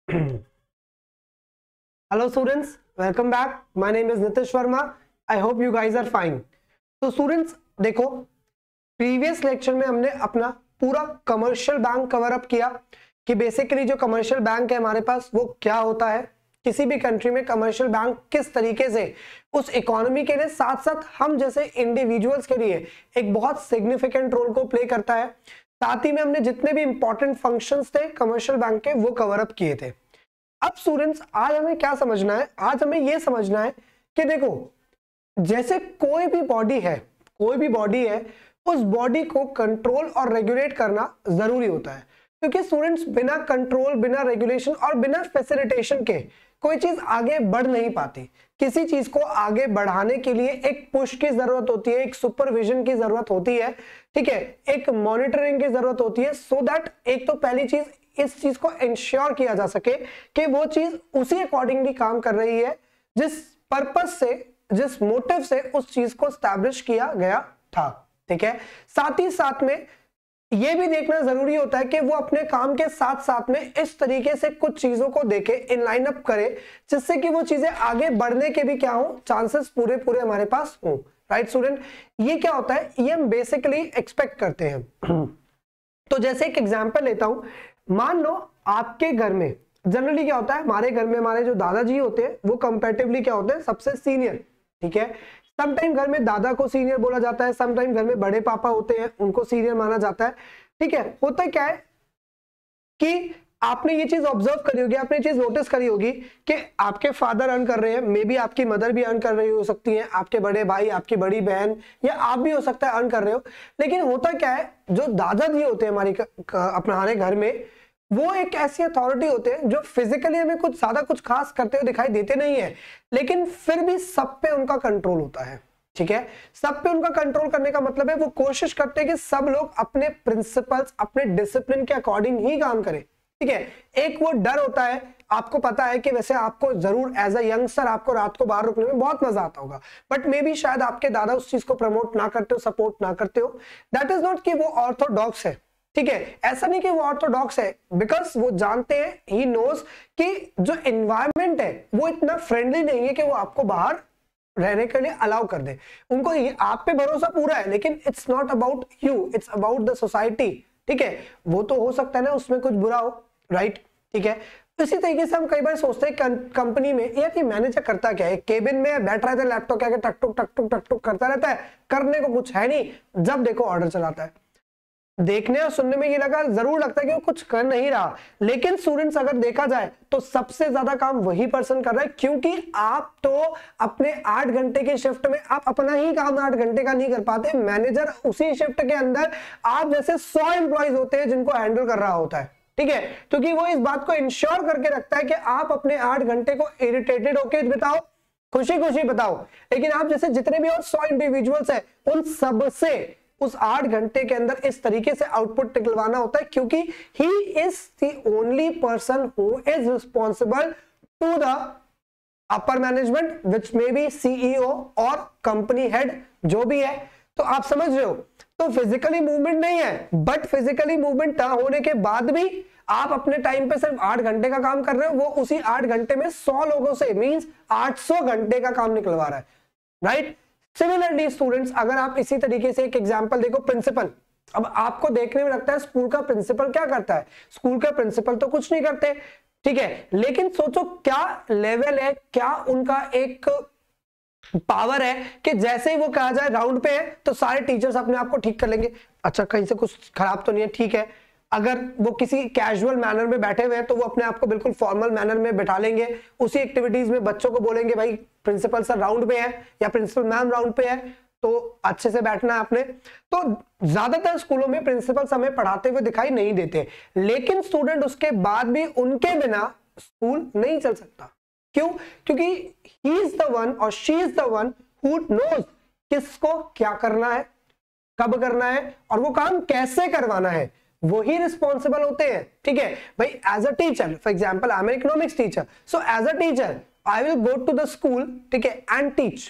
Hello students, welcome back. My name is Nitish Verma. I hope you guys are fine. तो students देखो, previous lecture में हमने अपना पूरा कमर्शियल बैंक कवर अप किया कि बेसिकली जो कमर्शियल बैंक है हमारे पास वो क्या होता है, किसी भी कंट्री में कमर्शियल बैंक किस तरीके से उस इकोनॉमी के लिए साथ साथ हम जैसे इंडिविजुअल्स के लिए एक बहुत सिग्निफिकेंट रोल को प्ले करता है। साथ ही में हमने जितने भी इंपॉर्टेंट फंक्शंस थे कमर्शियल बैंक के वो कवर अप किए थे। अब स्टूडेंट्स आज हमें क्या समझना है, आज हमें ये समझना है कि देखो जैसे कोई भी बॉडी है उस बॉडी को कंट्रोल और रेगुलेट करना जरूरी होता है, क्योंकि स्टूडेंट्स बिना कंट्रोल, बिना रेगुलेशन और बिना फैसिलिटेशन के कोई चीज आगे बढ़ नहीं पाती। किसी चीज को आगे बढ़ाने के लिए एक पुश की जरूरत होती है, एक सुपरविजन की जरूरत होती है, ठीक है, एक मॉनिटरिंग की जरूरत होती है, सो दैट एक तो पहली चीज इस चीज को इंश्योर किया जा सके कि वो चीज उसी अकॉर्डिंगली काम कर रही है जिस पर्पस से, जिस मोटिव से उस चीज को स्टैब्लिश किया गया था। ठीक है, साथ ही साथ में यह भी देखना जरूरी होता है कि वो अपने काम के साथ साथ में इस तरीके से कुछ चीजों को देखे, इन लाइन अप करे, जिससे कि वो चीजें आगे बढ़ने के भी क्या हो, चांसेस पूरे पूरे हमारे पास हो। राइट स्टूडेंट, ये क्या होता है, ये हम बेसिकली एक्सपेक्ट करते हैं। तो जैसे एक एग्जांपल लेता हूं, मान लो आपके घर में जनरली क्या होता है, हमारे घर में हमारे जो दादाजी होते हैं वो कंपैरेटिवली क्या होते हैं, सबसे सीनियर। ठीक है, समटाइम घर में दादा को सीनियर बोला जाता है, समटाइम घर में बड़े पापा होते हैं उनको सीनियर माना जाता है। ठीक है, होता क्या है कि आपने ये चीज ऑब्जर्व करी होगी, आपने ये चीज नोटिस करी होगी कि आपके फादर अर्न कर रहे हैं, मे बी आपकी मदर भी अर्न कर रही हो सकती है, आपके बड़े भाई, आपकी बड़ी बहन या आप भी हो सकता है अर्न कर रहे हो। लेकिन होता क्या है, जो दादाजी होते हैं हमारे घर में, वो एक ऐसी अथॉरिटी होते हैं जो फिजिकली हमें कुछ ज्यादा कुछ खास करते हुए दिखाई देते नहीं है, लेकिन फिर भी सब पे उनका कंट्रोल होता है। ठीक है, सब पे उनका कंट्रोल करने का मतलब है वो कोशिश करते हैं कि सब लोग अपने प्रिंसिपल्स, अपने डिसिप्लिन के अकॉर्डिंग ही काम करें। ठीक है, एक वो डर होता है, आपको पता है कि वैसे आपको जरूर एज अ यंगस्टर आपको रात को बाहर रुकने में बहुत मजा आता होगा, बट मे बी शायद आपके दादा उस चीज को प्रमोट ना करते हो, सपोर्ट ना करते हो। दैट इज नॉट कि वो ऑर्थोडॉक्स है। ठीक है, ऐसा नहीं कि वो ऑर्थोडॉक्स है, बिकॉज वो जानते हैं, ही नोज कि जो एनवायरमेंट है वो इतना फ्रेंडली नहीं है कि वो आपको बाहर रहने के लिए अलाउ कर दे। उनको आप पे भरोसा पूरा है, लेकिन it's not about you, it's about the society. ठीक है, वो तो हो सकता है ना उसमें कुछ बुरा हो, राइट। ठीक है, इसी तरीके से हम कई बार सोचते हैं कंपनी में यार ये मैनेजर करता क्या है, केबिन में बैठ रहता है, लैपटॉप क्या टक टुक टक टुक टक टुक करता रहता है, करने को कुछ है नहीं, जब देखो ऑर्डर चलाता है। देखने और सुनने में ये जरूर लगता है कि वो कुछ कर नहीं रहा, लेकिन स्टूडेंट्स अगर देखा जाए तो सबसे ज्यादा काम वही पर्सन कर रहा है, क्योंकि आप तो अपने 8 घंटे की शिफ्ट में आप अपना ही काम 8 घंटे का नहीं कर पाते, मैनेजर उसी शिफ्ट के अंदर आप जैसे 100 एम्प्लॉइज होते हैं जिनको हैंडल कर रहा होता है। ठीक है, क्योंकि वो इस बात को इंश्योर करके रखता है कि आप अपने 8 घंटे को इरिटेटेड होकर बिताओ, खुशी खुशी बताओ, लेकिन आप जैसे जितने भी और 100 इंडिविजुअल्स है उन सबसे उस 8 घंटे के अंदर इस तरीके से आउटपुट निकलवाना होता है, क्योंकि he is the only person who is responsible to the upper management, which may be CEO और कंपनी हेड जो भी है। तो आप समझ रहे हो, तो फिजिकली मूवमेंट नहीं है, बट फिजिकली मूवमेंट ना होने के बाद भी आप अपने टाइम पे सिर्फ 8 घंटे का काम कर रहे हो, वो उसी 8 घंटे में 100 लोगों से मींस 800 घंटे का काम निकलवा रहा है, राइट। सिमिलरली स्टूडेंट्स, अगर आप इसी तरीके से एक एग्जांपल देखो, प्रिंसिपल। अब आपको देखने में लगता है स्कूल का प्रिंसिपल क्या करता है, स्कूल का प्रिंसिपल तो कुछ नहीं करते। ठीक है, लेकिन सोचो क्या लेवल है, क्या उनका एक पावर है कि जैसे ही वो कहा जाए राउंड पे है तो सारे टीचर्स अपने आप को ठीक कर लेंगे, अच्छा कहीं से कुछ खराब तो नहीं है, ठीक है। अगर वो किसी कैजुअल मैनर में बैठे हुए हैं तो वो अपने आप को बिल्कुल फॉर्मल मैनर में बैठा लेंगे, उसी एक्टिविटीज में बच्चों को बोलेंगे भाई प्रिंसिपल सर राउंड पे है या प्रिंसिपल मैम राउंड पे है तो अच्छे से बैठना है आपने। तो ज्यादातर स्कूलों में प्रिंसिपल हमें पढ़ाते हुए दिखाई नहीं देते, लेकिन स्टूडेंट उसके बाद भी उनके बिना स्कूल नहीं चल सकता। क्यों? क्योंकि ही इज द वन और she is the one who knows किसको क्या करना है, कब करना है और वो काम कैसे करवाना है, वही रिस्पॉन्सिबल होते हैं। ठीक है भाई, as a teacher, for example I am economics teacher, so as a teacher I will go to the school, ठीक है, and teach,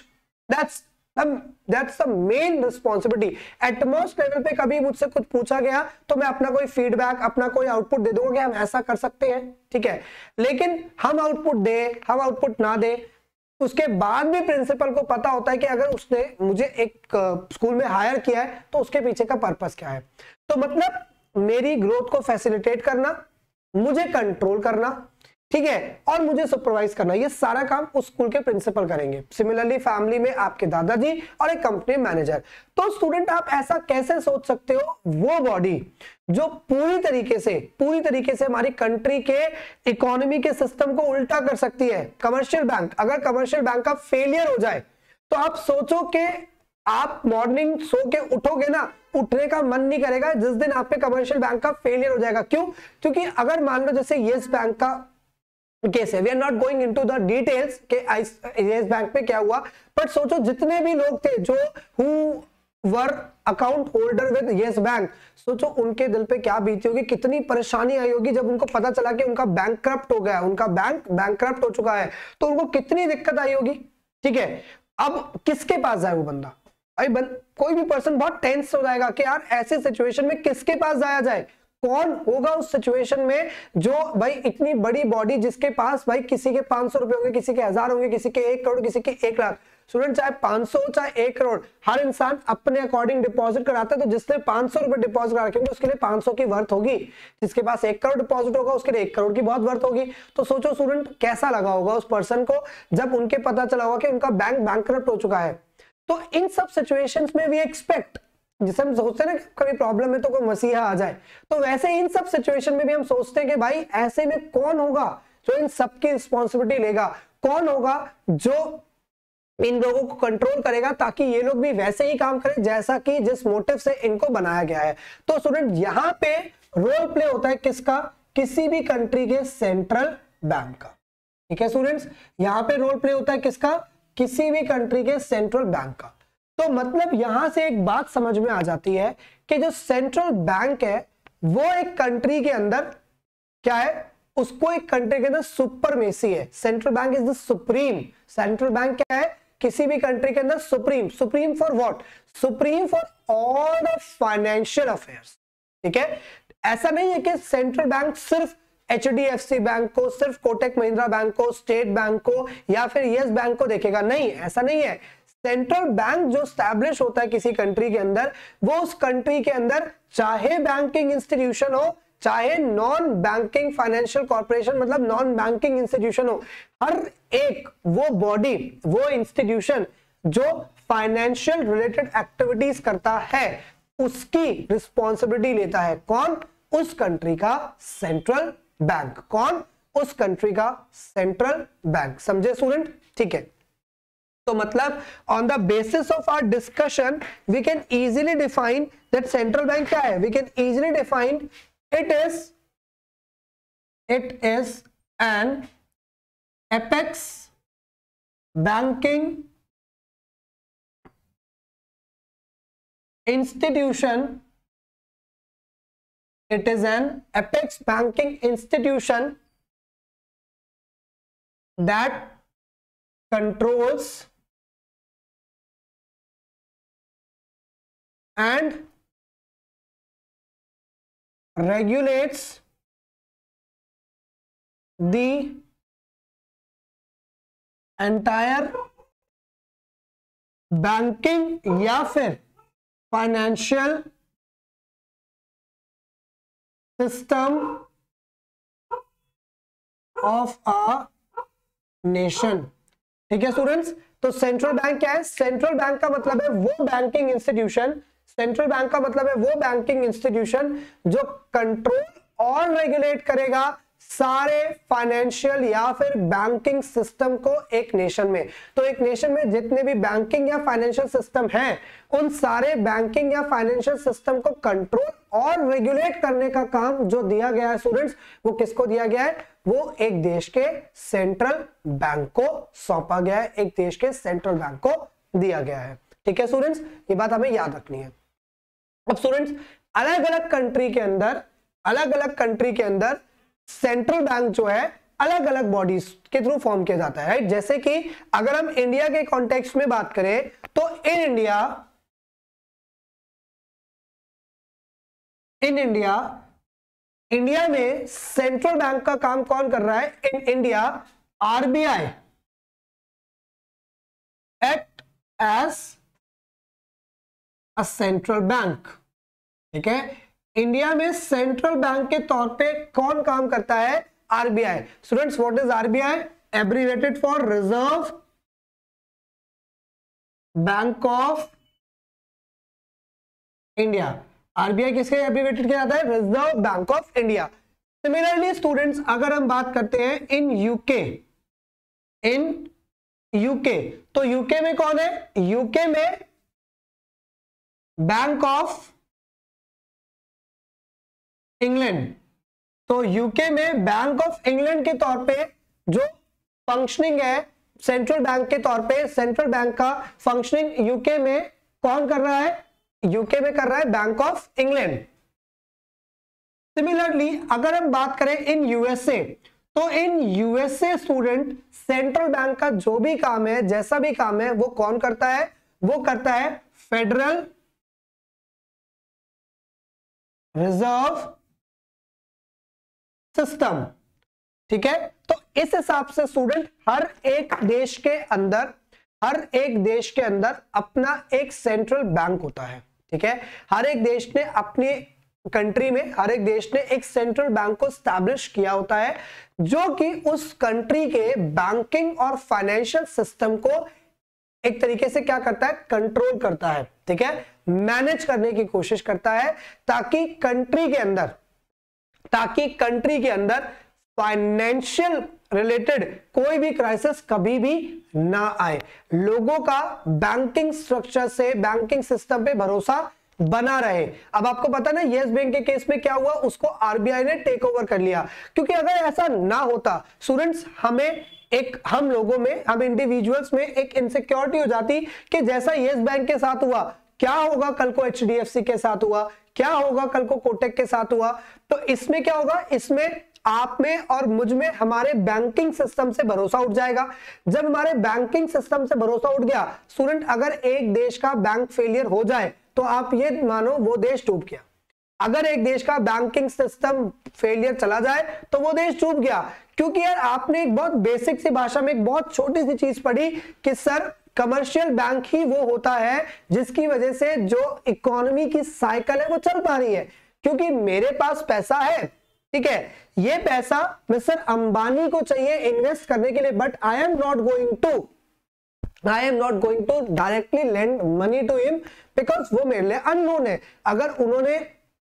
that's that's the main responsibility. Utmost level पे कभी मुझसे कुछ पूछा गया तो मैं अपना कोई फीडबैक, अपना कोई आउटपुट दे दूंगा कि हम ऐसा कर सकते हैं, ठीक है। लेकिन हम आउटपुट दे, हम आउटपुट ना दे, उसके बाद भी प्रिंसिपल को पता होता है कि अगर उसने मुझे एक स्कूल में हायर किया है तो उसके पीछे का पर्पस क्या है। तो मतलब मेरी ग्रोथ को फैसिलिटेट करना, मुझे कंट्रोल करना, ठीक है, और मुझे सुपरवाइज करना, ये सारा काम उस स्कूल के प्रिंसिपल करेंगे। सिमिलरली फैमिली में आपके दादाजी और एक कंपनी मैनेजर। तो स्टूडेंट आप ऐसा कैसे सोच सकते हो, वो बॉडी जो पूरी तरीके से हमारी कंट्री के इकोनॉमी के सिस्टम को उल्टा कर सकती है, कमर्शियल बैंक। अगर कमर्शियल बैंक का फेलियर हो जाए तो आप सोचो कि आप मॉर्निंग सो के उठोगे ना, उठने का मन नहीं करेगा जिस दिन आप पे कमर्शियल बैंक का फेलियर हो जाएगा। क्यों? क्योंकि अगर मान लो जैसे येस बैंक का केस है, we are not going into the details के येस बैंक पे क्या हुआ, बट सोचो जितने भी लोग थे जो who were account holder with yes bank, सोचो उनके दिल पे क्या बीती होगी, कितनी परेशानी आई होगी जब उनको पता चला कि उनका बैंक करप्ट हो गया, उनका बैंक बैंकरप्ट हो चुका है, तो उनको कितनी दिक्कत आई होगी, ठीक है। अब किसके पास जाए वो बंदा, कोई भी पर्सन बहुत टेंस हो जाएगा कि यार ऐसे सिचुएशन में किसके पास जाया जाए, कौन होगा उस सिचुएशन में जो भाई इतनी बड़ी बॉडी जिसके पास भाई किसी के 500 रुपए होंगे, किसी के 1000 होंगे, किसी के 1 करोड़, किसी के 1 लाख। स्टूडेंट चाहे 500 चाहे 1 करोड़, हर इंसान अपने अकॉर्डिंग डिपॉजिट कराता है। तो जिसने 500 रुपए डिपॉजिट करा रखे उसके लिए 500 की वर्थ होगी, जिसके पास 1 करोड़ डिपॉजिट होगा उसके लिए 1 करोड़ की बहुत वर्थ होगी। तो सोचो स्टूडेंट कैसा लगा होगा उस पर्सन को जब उनके पता चला होगा कि उनका बैंक बैंकरप्ट हो चुका है। तो इन सब सिचुएशंस में वी एक्सपेक्ट, जिसे हम सोचते हैं ना कभी प्रॉब्लम है तो कोई मसीहा आ जाए, तो वैसे इन सब सिचुएशन में भी हम सोचते हैं कि भाई ऐसे में कौन होगा जो इन सब की रिस्पॉन्सिबिलिटी लेगा, कौन होगा जो इन लोगों को कंट्रोल करेगा ताकि ये लोग भी वैसे ही काम करें जैसा कि जिस मोटिव से इनको बनाया गया है। तो स्टूडेंट यहाँ पे रोल प्ले होता है किसका, किसी भी कंट्री के सेंट्रल बैंक का, ठीक है स्टूडेंट्स। यहाँ पे रोल प्ले होता है किसका, किसी भी कंट्री के सेंट्रल बैंक का। तो मतलब यहां से एक बात समझ में आ जाती है कि जो सेंट्रल बैंक है वो एक कंट्री के अंदर क्या है, उसको एक कंट्री के अंदर सुपरमेसी है। Central bank is the supreme. Central bank क्या है, किसी भी कंट्री के अंदर supreme. Supreme for what, supreme for all the financial affairs, ठीक है। ऐसा नहीं है कि सेंट्रल बैंक सिर्फ HDFC बैंक को, सिर्फ कोटक महिंद्रा बैंक को, स्टेट बैंक को या फिर येस बैंक को देखेगा, नहीं, ऐसा नहीं है। सेंट्रल बैंक जो स्टैब्लिश होता है किसी कंट्री के अंदर, वो उस कंट्री के अंदर चाहे बैंकिंग इंस्टीट्यूशन हो, चाहे नॉन बैंकिंग फाइनेंशियल कॉर्पोरेशन मतलब नॉन बैंकिंग इंस्टीट्यूशन हो, हर एक वो बॉडी, वो इंस्टीट्यूशन जो फाइनेंशियल रिलेटेड एक्टिविटीज करता है उसकी रिस्पॉन्सिबिलिटी लेता है। कौन, उस कंट्री का सेंट्रल बैंक। कौन, उस कंट्री का सेंट्रल बैंक। समझे स्टूडेंट, ठीक है। तो मतलब on the basis of our discussion we can easily define that central bank क्या है, we can easily define it is an apex banking institution. It is an apex banking institution that controls and regulates the entire banking या फिर financial system of a nation, ठीक है students. तो central bank क्या है, central bank का मतलब है वो बैंकिंग इंस्टीट्यूशन, सेंट्रल बैंक का मतलब है वो बैंकिंग इंस्टीट्यूशन जो कंट्रोल और रेगुलेट करेगा सारे फाइनेंशियल या फिर बैंकिंग सिस्टम को एक नेशन में। तो एक नेशन में जितने भी बैंकिंग या फाइनेंशियल सिस्टम हैं, उन सारे बैंकिंग या फाइनेंशियल सिस्टम को कंट्रोल और रेगुलेट करने का काम जो दिया गया है स्टूडेंट्स, वो किसको दिया गया है, वो एक देश के सेंट्रल बैंक को सौंपा गया है, एक देश के सेंट्रल बैंक को दिया गया है, ठीक है स्टूडेंट्स। ये बात हमें याद रखनी है। अब स्टूडेंट्स अलग अलग कंट्री के अंदर सेंट्रल बैंक जो है अलग अलग बॉडीज के थ्रू फॉर्म किया जाता है, राइट। जैसे कि अगर हम इंडिया के कॉन्टेक्स्ट में बात करें तो इन इंडिया में सेंट्रल बैंक का काम कौन कर रहा है? In India RBI act as a central bank, ठीक है। इंडिया में सेंट्रल बैंक के तौर पे कौन काम करता है? RBI. Students, what is RBI? Abbreviated for reserve bank of India. RBI किसके एब्रिविएटेड किया जाता है? Reserve bank of India. Similarly students, अगर हम बात करते हैं इन यूके, तो यूके में कौन है? यूके में बैंक ऑफ इंग्लैंड। तो यूके में बैंक ऑफ इंग्लैंड के तौर पे जो फंक्शनिंग है सेंट्रल बैंक के तौर पे, सेंट्रल बैंक का फंक्शनिंग यूके में कौन कर रहा है? यूके में कर रहा है बैंक ऑफ इंग्लैंड। सिमिलरली अगर हम बात करें इन यूएसए, तो in USA student central bank का जो भी काम है, जैसा भी काम है, वो कौन करता है? वो करता है फेडरल रिजर्व सिस्टम, ठीक है। तो इस हिसाब से स्टूडेंट हर एक देश के अंदर अपना एक सेंट्रल बैंक होता है, ठीक है। हर एक देश ने अपनी कंट्री में, हर एक देश ने एक सेंट्रल बैंक को स्टैब्लिश किया होता है, जो कि उस कंट्री के बैंकिंग और फाइनेंशियल सिस्टम को एक तरीके से क्या करता है? कंट्रोल करता है, ठीक है, मैनेज करने की कोशिश करता है, ताकि कंट्री के अंदर फाइनेंशियल रिलेटेड कोई भी क्राइसिस कभी भी ना आए, लोगों का बैंकिंग स्ट्रक्चर से, बैंकिंग सिस्टम पे भरोसा बना रहे। अब आपको पता ना यस बैंक के केस में क्या हुआ, उसको आरबीआई ने टेक ओवर कर लिया, क्योंकि अगर ऐसा ना होता स्टूडेंट्स, हम लोगों में, हम इंडिविजुअल्स में एक इनसिक्योरिटी हो जाती कि जैसा यस बैंक के साथ हुआ, क्या होगा कल को एचडीएफसी के साथ हुआ, क्या होगा कल को कोटक के साथ हुआ। तो इसमें क्या होगा? इसमें आप में और मुझ में हमारे बैंकिंग सिस्टम से भरोसा उठ जाएगा। जब हमारे बैंकिंग सिस्टम से भरोसा उठ गया स्टूडेंट, अगर एक देश का बैंक फेलियर हो जाए तो आप ये मानो वो देश डूब गया। अगर एक देश का बैंकिंग सिस्टम फेलियर चला जाए तो वो देश डूब गया। क्योंकि यार आपने एक बहुत बेसिक सी भाषा में एक बहुत छोटी सी चीज पढ़ी कि सर कमर्शियल बैंक ही वो होता है जिसकी वजह से जो इकोनॉमी की साइकिल है वो चल पा रही है। क्योंकि मेरे पास पैसा है, ठीक है, ये पैसा मिस्टर अंबानी को चाहिए इन्वेस्ट करने के लिए, but I am not going to directly lend money to him, because वो मेरे लिए अननोन है। अगर उन्होंने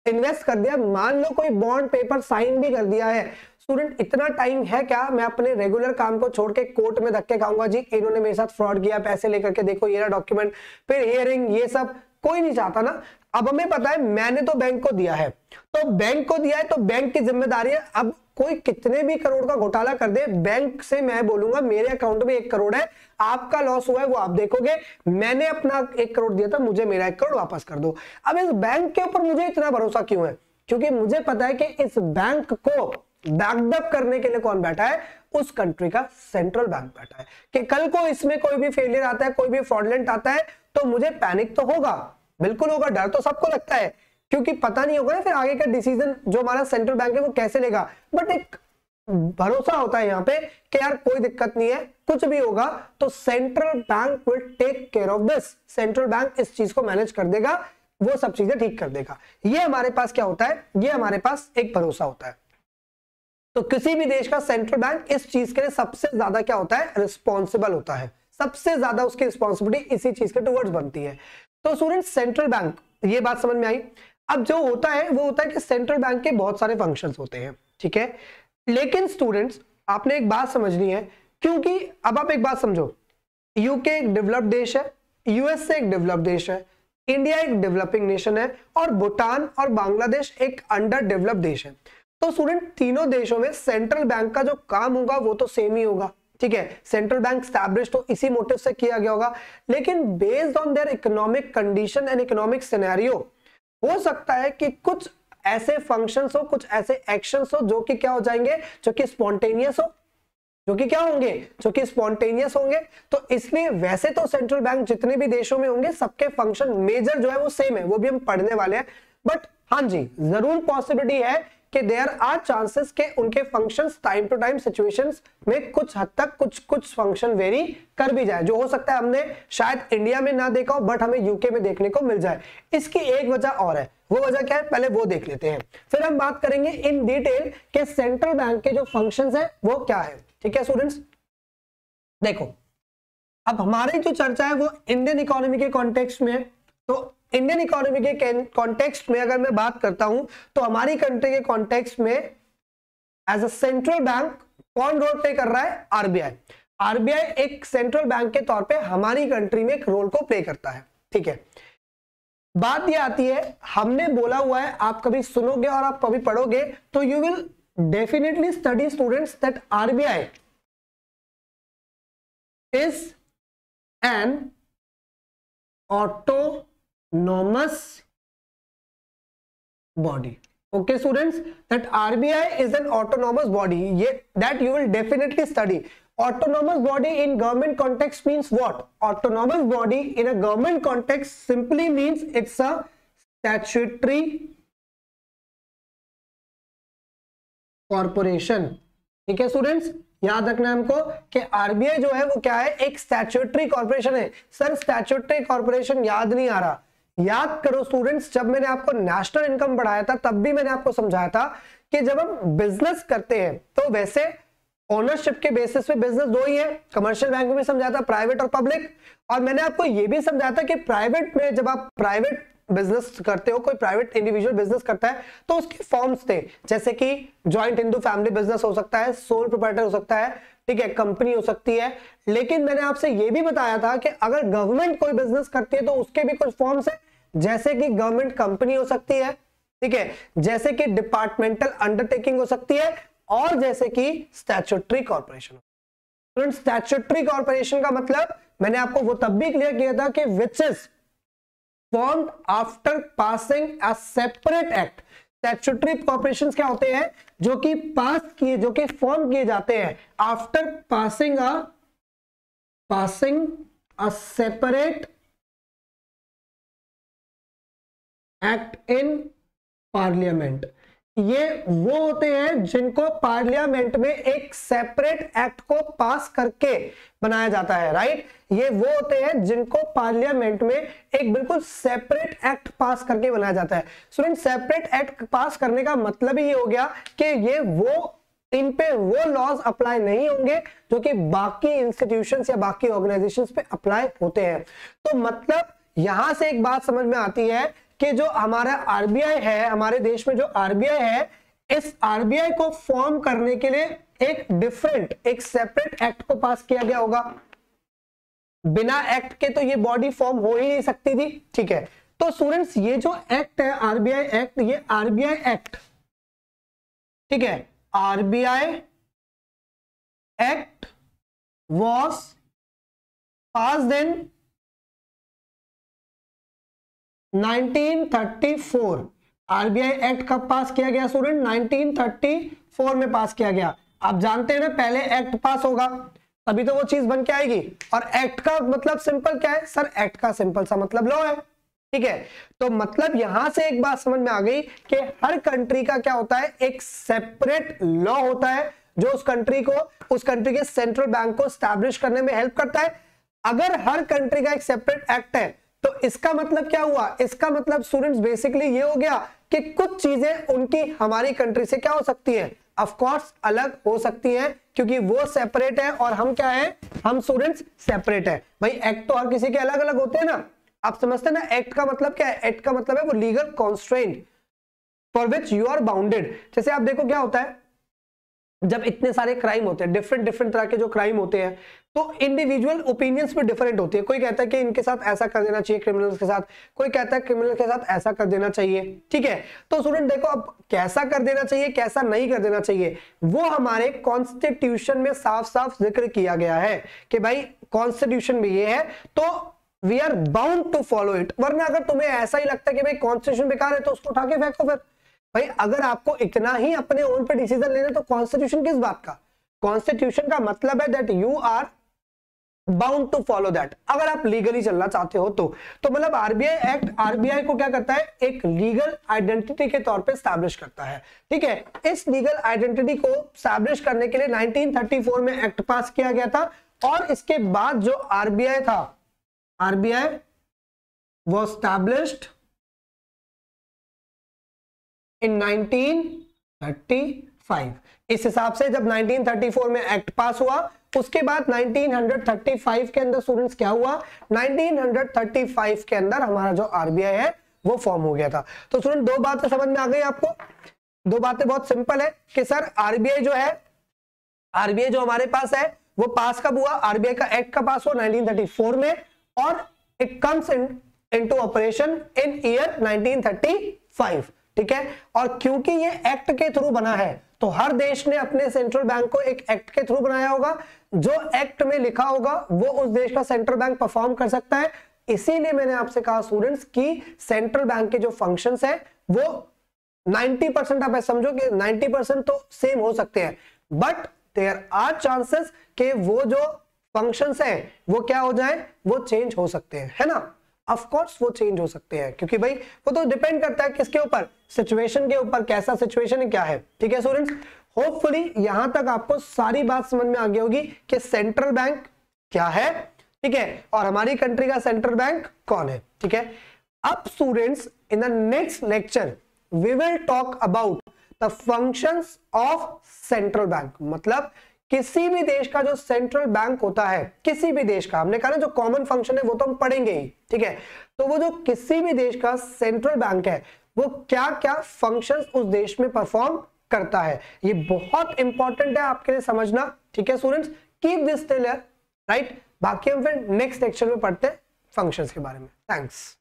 इन्वेस्ट कर दिया, मान लो कोई बॉन्ड पेपर साइन भी कर दिया है, स्टूडेंट इतना टाइम है क्या मैं अपने रेगुलर काम को छोड़ के कोर्ट में धक्के खाऊंगा? जी इन्होंने मेरे साथ फ्रॉड किया, पैसे लेकर के देखो ये रहा डॉक्यूमेंट, फिर हियरिंग, ये सब कोई नहीं चाहता ना। अब हमें पता है मैंने तो बैंक को दिया है, तो बैंक को दिया है तो बैंक की जिम्मेदारी है। अब कोई कितने भी करोड़ का घोटाला कर दे, बैंक से मैं बोलूंगा मेरे अकाउंट में 1 करोड़ है, आपका लॉस हुआ है वो आप देखोगे, मैंने अपना 1 करोड़ दिया था, मुझे मेरा 1 करोड़ वापस कर दो। अब इस बैंक के ऊपर मुझे इतना भरोसा क्यों है? क्योंकि मुझे पता है कि इस बैंक को बैकअप करने के लिए कौन बैठा है? उस कंट्री का सेंट्रल बैंक बैठा है, कि कल को इसमें कोई भी फेलियर आता है, कोई भी फ्रॉडलेंट आता है, तो मुझे पैनिक तो होगा, बिल्कुल होगा, डर तो सबको लगता है, क्योंकि पता नहीं होगा ना फिर आगे का डिसीजन जो हमारा सेंट्रल बैंक है वो कैसे लेगा। बट एक भरोसा होता है यहाँ पे कि यार कोई दिक्कत नहीं है, कुछ भी होगा तो central bank will take care of this, central bank इस चीज को मैनेज कर देगा, वो सब चीजें ठीक कर देगा। ये हमारे पास क्या होता है? ये हमारे पास एक भरोसा होता है। तो किसी भी देश का सेंट्रल बैंक इस चीज के लिए सबसे ज्यादा क्या होता है? रिस्पॉन्सिबल होता है, सबसे ज्यादा उसकी रिस्पॉन्सिबिलिटी इसी चीज के टुवर्ड्स बनती है। तो स्टूडेंट सेंट्रल बैंक, ये बात समझ में आई। अब जो होता है वो होता है कि सेंट्रल बैंक के बहुत सारे फंक्शंस होते हैं, ठीक है, लेकिन स्टूडेंट्स आपने एक बात समझनी है, क्योंकि अब आप एक बात समझो, यूके एक डेवलप्ड देश है, यूएसए एक डेवलप्ड देश है, इंडिया एक डेवलपिंग नेशन है, और भूटान और बांग्लादेश एक अंडर डेवलप्ड देश है। तो स्टूडेंट तीनों देशों में सेंट्रल बैंक का जो काम होगा वो तो सेम ही होगा, ठीक है, सेंट्रल बैंक स्टैब्लिश तो इसी मोटिव से किया गया होगा, लेकिन based on their economic condition and economic scenario हो सकता है कि कुछ ऐसे फंक्शंस हो, कुछ ऐसे एक्शंस हो जो कि क्या हो जाएंगे, जो कि स्पॉन्टेनियस हो, जो कि क्या होंगे, जो कि स्पॉन्टेनियस होंगे। तो इसलिए वैसे तो सेंट्रल बैंक जितने भी देशों में होंगे सबके फंक्शन मेजर जो है वो सेम है, वो भी हम पढ़ने वाले हैं। बट हाँ जी, जरूर पॉसिबिलिटी है कि देयर आर चांसेस के उनके functions time to time situations में कुछ हद तक कुछ फंक्शन वेरी कर भी जाए, जो हो सकता है हमने शायद इंडिया में ना देखा हो बट हमें यूके में देखने को मिल जाए। इसकी एक वजह और है, वो वजह क्या है, पहले वो देख लेते हैं, फिर हम बात करेंगे इन डिटेल के सेंट्रल बैंक के जो फंक्शंस है वो क्या है। ठीक है स्टूडेंट्स, देखो अब हमारी जो चर्चा है वो इंडियन इकोनॉमी के कॉन्टेक्स्ट में है। तो इंडियन इकोनॉमी के कॉन्टेक्स्ट में अगर मैं बात करता हूं तो हमारी कंट्री के कॉन्टेक्स्ट में एज अ सेंट्रल बैंक कौन रोल प्ले कर रहा है, आरबीआई। आरबीआई एक सेंट्रल बैंक के तौर पे हमारी कंट्री में एक रोल को प्ले करता है। ठीक है, बात ये आती है, हमने बोला हुआ है, आप कभी सुनोगे और आप कभी पढ़ोगे तो you will definitely study students that RBI is an autonomous body. Okay students, that RBI is an autonomous body, that you will definitely study. Autonomous body in government context means what? Autonomous body in a government context simply means it's a statutory corporation. ठीक है students, याद रखना है हमको कि RBI जो है वो क्या है, एक स्टैट्यूटरी कॉर्पोरेशन है। सर स्टैट्यूटरी कॉर्पोरेशन याद नहीं आ रहा, याद करो स्टूडेंट्स, जब मैंने आपको नेशनल इनकम बढ़ाया था तब भी मैंने आपको समझाया था कि जब हम बिजनेस करते हैं तो वैसे ओनरशिप के बेसिस पे बिजनेस दो ही है, कमर्शियल बैंक में भी समझाया था, प्राइवेट और पब्लिक। और मैंने आपको ये भी समझाया था कि प्राइवेट में जब आप प्राइवेट बिजनेस करते हो, कोई प्राइवेट इंडिविजुअल बिजनेस करता है तो उसके फॉर्म्स थे, जैसे कि जॉइंट हिंदू फैमिली बिजनेस हो सकता है, सोल प्रोप्राइटर हो सकता है, ठीक है, कंपनी हो सकती है। लेकिन मैंने आपसे यह भी बताया था कि अगर गवर्नमेंट कोई बिजनेस करती है तो उसके भी कुछ फॉर्म्स है, जैसे कि गवर्नमेंट कंपनी हो सकती है, ठीक है, जैसे कि डिपार्टमेंटल अंडरटेकिंग हो सकती है, और जैसे कि स्टैट्यूटरी कॉर्पोरेशन। स्टैट्यूटरी कॉर्पोरेशन का मतलब मैंने आपको वो तब भी क्लियर किया था कि which is formed after passing a separate act। Statutory corporations क्या होते हैं, जो कि पास किए, जो कि फॉर्म किए जाते हैं after passing a separate act in parliament. ये वो होते हैं जिनको पार्लियामेंट में एक सेपरेट एक्ट को पास करके बनाया जाता है, राइट। ये वो होते हैं जिनको पार्लियामेंट में एक बिल्कुल सेपरेट एक्ट पास करके बनाया जाता है। स्टूडेंट, सेपरेट एक्ट पास करने का मतलब ही ये हो गया कि ये वो, इन पे वो लॉज अप्लाई नहीं होंगे जो कि बाकी इंस्टीट्यूशंस या बाकी ऑर्गेनाइजेशंस पे अप्लाई होते हैं। तो मतलब यहां से एक बात समझ में आती है कि जो हमारा आरबीआई है, हमारे देश में जो आरबीआई है, इस आरबीआई को फॉर्म करने के लिए एक डिफरेंट, एक सेपरेट एक्ट को पास किया गया होगा। बिना एक्ट के तो ये बॉडी फॉर्म हो ही नहीं सकती थी, ठीक है। तो स्टूडेंट्स, ये जो एक्ट है आरबीआई एक्ट, ये आरबीआई एक्ट, ठीक है, RBI act was passed in 1934। RBI act कब पास किया गया स्टूडेंट? 1934 में पास किया गया। आप जानते हैं ना, पहले एक्ट पास होगा तभी तो वो चीज बन के आएगी। और एक्ट का मतलब सिंपल क्या है सर? एक्ट का सिंपल सा मतलब लॉ है, ठीक है। तो मतलब यहां से एक बात समझ में आ गई कि हर कंट्री का क्या होता है, एक सेपरेट लॉ होता है जो उस कंट्री को, उस कंट्री के सेंट्रल बैंक को स्टैब्लिश करने में हेल्प करता है। अगर हर कंट्री का एक सेपरेट एक्ट है तो इसका मतलब क्या हुआ? इसका मतलब स्टूडेंट्स बेसिकली ये हो गया कि कुछ चीजें उनकी हमारी कंट्री से क्या हो सकती है, ऑफ कोर्स अलग हो सकती हैं, क्योंकि वो सेपरेट है और हम क्या है, हम स्टूडेंट्स सेपरेट है। भाई एक्ट तो हर किसी के अलग अलग होते हैं ना, आप समझते हैं ना। एक्ट का मतलब क्या है? एक्ट का मतलब है वो legal constraint for which you are bounded. जैसे आप देखो क्या होता है, जब इतने सारे क्राइम होते हैं, डिफरेंट तरह के जो क्राइम होते हैं, तो इंडिविजुअल ओपिनियंस भी डिफरेंट होती है। कोई कहता है कि इनके साथ ऐसा कर देना चाहिए क्रिमिनल्स के साथ, कोई कहता है क्रिमिनल के साथ ऐसा कर देना चाहिए, ठीक है। तो स्टूडेंट देखो, अब कैसा कर देना चाहिए, कैसा नहीं कर देना चाहिए, वो हमारे कॉन्स्टिट्यूशन में साफ साफ जिक्र किया गया है कि भाई कॉन्स्टिट्यूशन में ये है तो we are bound to follow it. वरना अगर तुम्हें ऐसा ही लगता है कि भाई कॉन्स्टिट्यूशन बेकार है तो उसको उठा के फेंको, फिर भाई अगर आपको इतना ही अपने ओन पे डिसीजन लेना तो कॉन्स्टिट्यूशन किस बात का? कॉन्स्टिट्यूशन का मतलब है that you are bound to follow that, अगर आप लीगली चलना चाहते हो तो मतलब आरबीआई एक्ट आरबीआई को क्या करता है, एक लीगल आइडेंटिटी के तौर पे स्टैब्लिश करता है। ठीक है, इस लीगल आइडेंटिटी को स्टैब्लिश करने के लिए 1934 में एक्ट पास किया गया था, और इसके बाद जो आरबीआई था, आरबीआई वाज स्टैब्लिश्ड इन 1935। इस हिसाब से जब 1934 में एक्ट पास हुआ, उसके बाद 1935 के अंदर स्टूडेंट्स क्या हुआ, 1935 के अंदर हमारा जो आरबीआई है वो फॉर्म हो गया था। तो स्टूडेंट दो बातें समझ में आ गई आपको। दो बातें बहुत सिंपल है कि सर आरबीआई जो है, आरबीआई जो हमारे पास है वो पास कब हुआ, आरबीआई का एक्ट का पास हुआ 1934 में, और it comes into operation in year 1935। ठीक है, और क्योंकि ये एक्ट के थ्रू बना है तो हर देश ने अपने सेंट्रल बैंक को एक एक्ट के थ्रू बनाया होगा, जो एक्ट में लिखा होगा वो उस देश का सेंट्रल बैंक परफॉर्म कर सकता है। इसीलिए मैंने आपसे कहा स्टूडेंट्स कि सेंट्रल बैंक के जो फंक्शंस है वो 90%, आप समझो कि 90% तो सेम हो सकते हैं, बट देयर आर चांसेस कि वो जो फंक्शंस हैं वो क्या हो जाए, वो चेंज हो सकते हैं, है ना। ऑफ कोर्स वो चेंज हो सकते हैं, क्योंकि भाई वो तो डिपेंड करता है किसके ऊपर, सिचुएशन के ऊपर, कैसा सिचुएशन है, क्या है। ठीक है स्टूडेंट्स, होपफुली यहां तक आपको सारी बात समझ में आ गई होगी कि सेंट्रल बैंक क्या है, ठीक है, और हमारी कंट्री का सेंट्रल बैंक कौन है। ठीक है, अब students in the next lecture we will talk about the functions of central bank, मतलब किसी भी देश का जो सेंट्रल बैंक होता है, किसी भी देश का, हमने कहा ना जो कॉमन फंक्शन है वो तो हम पढ़ेंगे ही। ठीक है, तो वो जो किसी भी देश का सेंट्रल बैंक है वो क्या क्या फंक्शंस उस देश में परफॉर्म करता है, ये बहुत इंपॉर्टेंट है आपके लिए समझना। ठीक है students, keep this till here, right. बाकी हम फिर नेक्स्ट लेक्चर में पढ़ते हैं फंक्शंस के बारे में। थैंक्स।